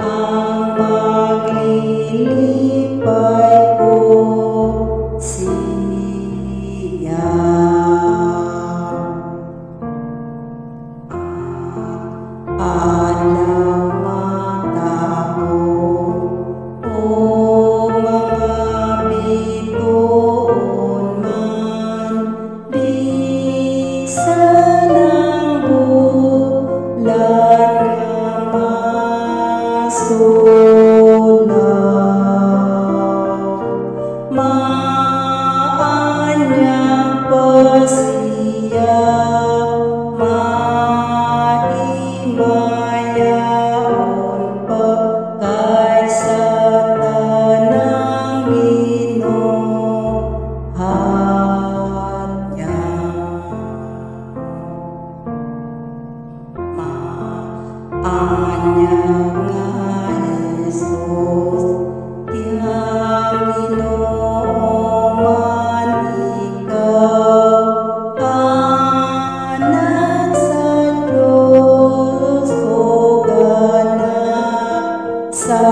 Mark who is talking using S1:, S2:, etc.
S1: ang maglilipay po siya. Alam mata ko, o mga bituon man, di sanang bulan nga masulaw. Maanyang pa siya, mahimayaon pa kaysa tanang binuhat niya. Maanyang nga Jesus, tiyang inuman ikaw, anak sa Diyos o anak sa